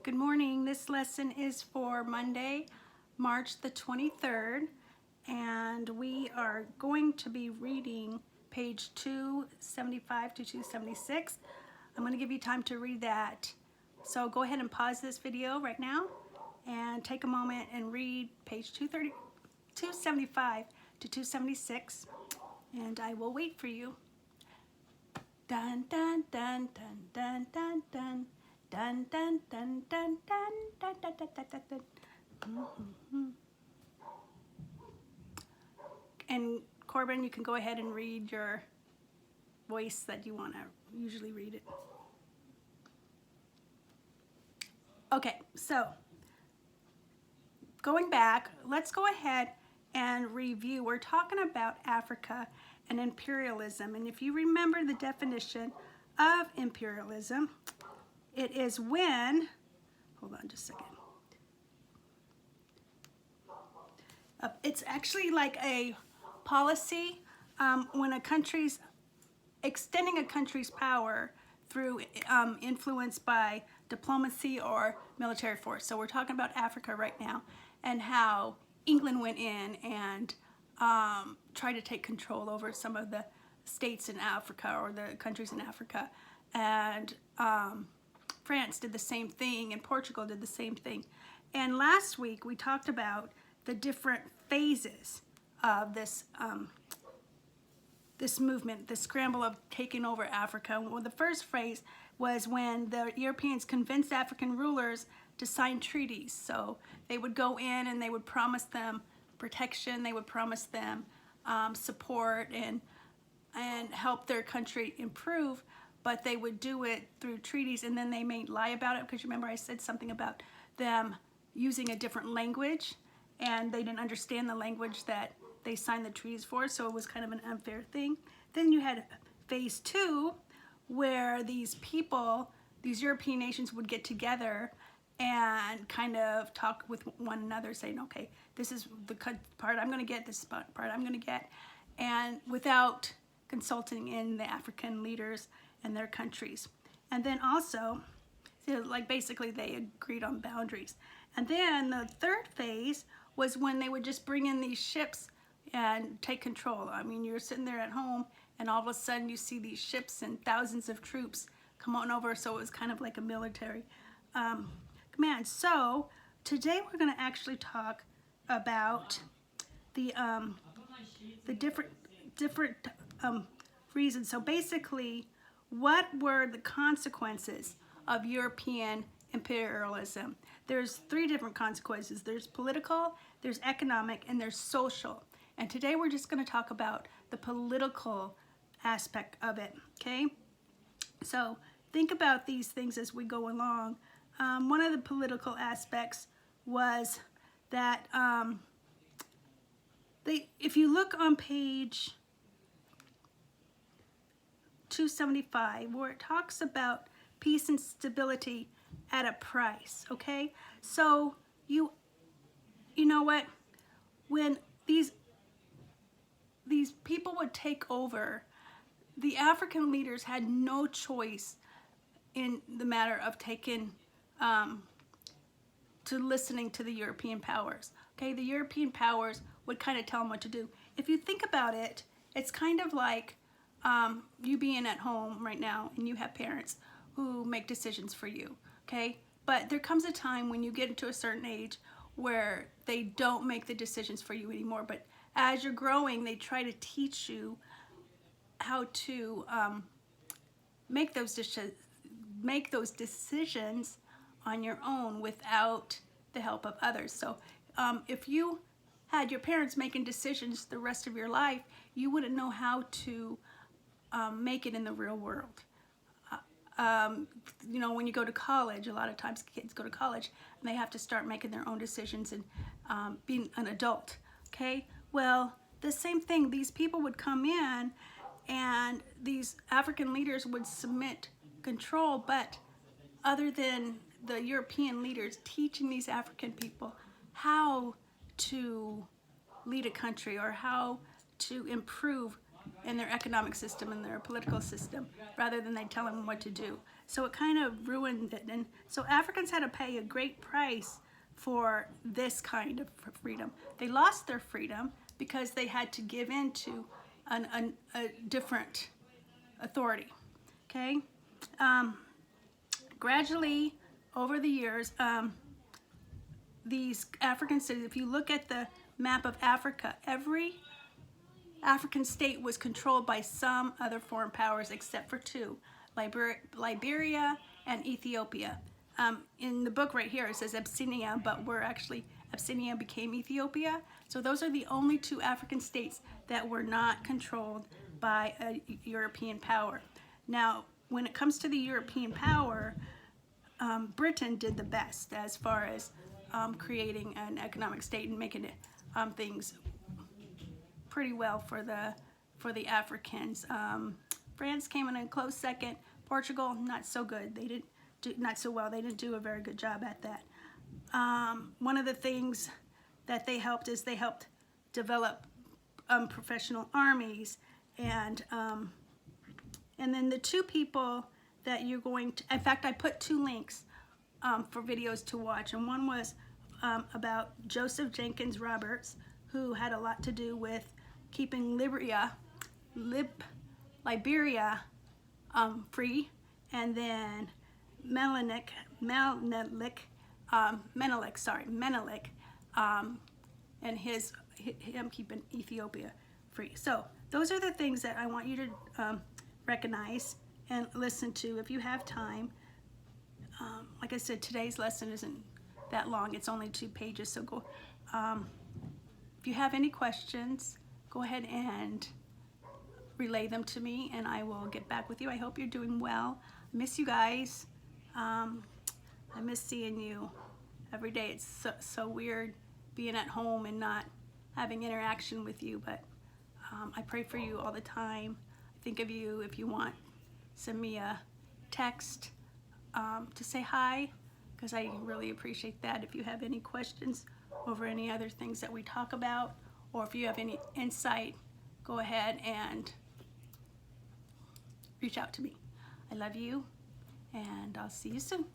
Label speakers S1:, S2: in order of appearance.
S1: Good morning. This lesson is for Monday, March the 23rd, and we are going to be reading page 275 to 276. I'm going to give you time to read that. So go ahead and pause this video right now and take a moment and read page 275 to 276, and I will wait for you. Dun dun dun dun dun dun dun. Dun dun dun dun dun dun dun dun dun dun. Mm-hmm. And Corbin, you can go ahead and read your voice that you want to usually read it. Okay, so going back, let's go ahead and review. We're talking about Africa and imperialism. And if you remember the definition of imperialism, it is when, hold on just a second. It's actually like a policy when a country's extending a country's power through influence by diplomacy or military force. So we're talking about Africa right now and how England went in and tried to take control over some of the states in Africa or the countries in Africa. And France did the same thing, and Portugal did the same thing. And last week we talked about the different phases of this this movement, the scramble of taking over Africa. Well, the first phase was when the Europeans convinced African rulers to sign treaties. So they would go in and they would promise them protection, they would promise them support and help their country improve, but they would do it through treaties, and then they may lie about it, because remember I said something about them using a different language, and they didn't understand the language that they signed the treaties for, so it was kind of an unfair thing. Then you had phase two, where these people, these European nations would get together and kind of talk with one another, saying, okay, this is the part I'm going to get, this is the part I'm going to get, and without consulting in the African leaders and their countries. And then also, like basically they agreed on boundaries. And then the third phase was when they would just bring in these ships and take control. I mean, you're sitting there at home and all of a sudden you see these ships and thousands of troops come on over. So it was kind of like a military command. So today we're going to actually talk about the different reasons. So basically, what were the consequences of European imperialism? There's three different consequences. There's political, there's economic, and there's social. And today we're just going to talk about the political aspect of it, okay? So think about these things as we go along. One of the political aspects was that if you look on page 275, where it talks about peace and stability at a price, okay? So you know what? When these people would take over, the African leaders had no choice in the matter of taking to listening to the European powers. Okay, the European powers would kind of tell them what to do. If you think about it, it's kind of like you being at home right now and you have parents who make decisions for you, okay? But there comes a time when you get into a certain age where they don't make the decisions for you anymore. But as you're growing, they try to teach you how to make those decisions on your own without the help of others. So if you had your parents making decisions the rest of your life, you wouldn't know how to make it in the real world. You know, when you go to college, a lot of times kids go to college and they have to start making their own decisions and being an adult, okay? Well, the same thing, these people would come in and these African leaders would submit control, but other than the European leaders teaching these African people how to lead a country or how to improve in their economic system and their political system, rather than they tell them what to do. So it kind of ruined it. And so Africans had to pay a great price for this kind of freedom. They lost their freedom because they had to give in to a different authority. Okay? Gradually, over the years, these African cities, if you look at the map of Africa, every African state was controlled by some other foreign powers except for two, Liberia and Ethiopia. In the book right here it says Abyssinia, but Abyssinia became Ethiopia. So those are the only two African states that were not controlled by a European power. Now, when it comes to the European power, Britain did the best as far as creating an economic state and making it, things pretty well for the Africans. France came in a close second. Portugal, not so good. They didn't do not so well. They didn't do a very good job at that. One of the things that they helped is they helped develop professional armies, and then the two people that you're going to, in fact, I put two links for videos to watch, and one was about Joseph Jenkins Roberts, who had a lot to do with keeping Liberia free, and then Menelik, and him keeping Ethiopia free. So those are the things that I want you to recognize and listen to if you have time. Like I said, today's lesson isn't that long. It's only 2 pages. So go. If you have any questions, go ahead and relay them to me, and I will get back with you. I hope you're doing well. I miss you guys. I miss seeing you every day. It's so weird being at home and not having interaction with you, but I pray for you all the time. I think of you. If you want, send me a text to say hi, because I really appreciate that. If you have any questions over any other things that we talk about, or if you have any insight, go ahead and reach out to me. I love you, and I'll see you soon.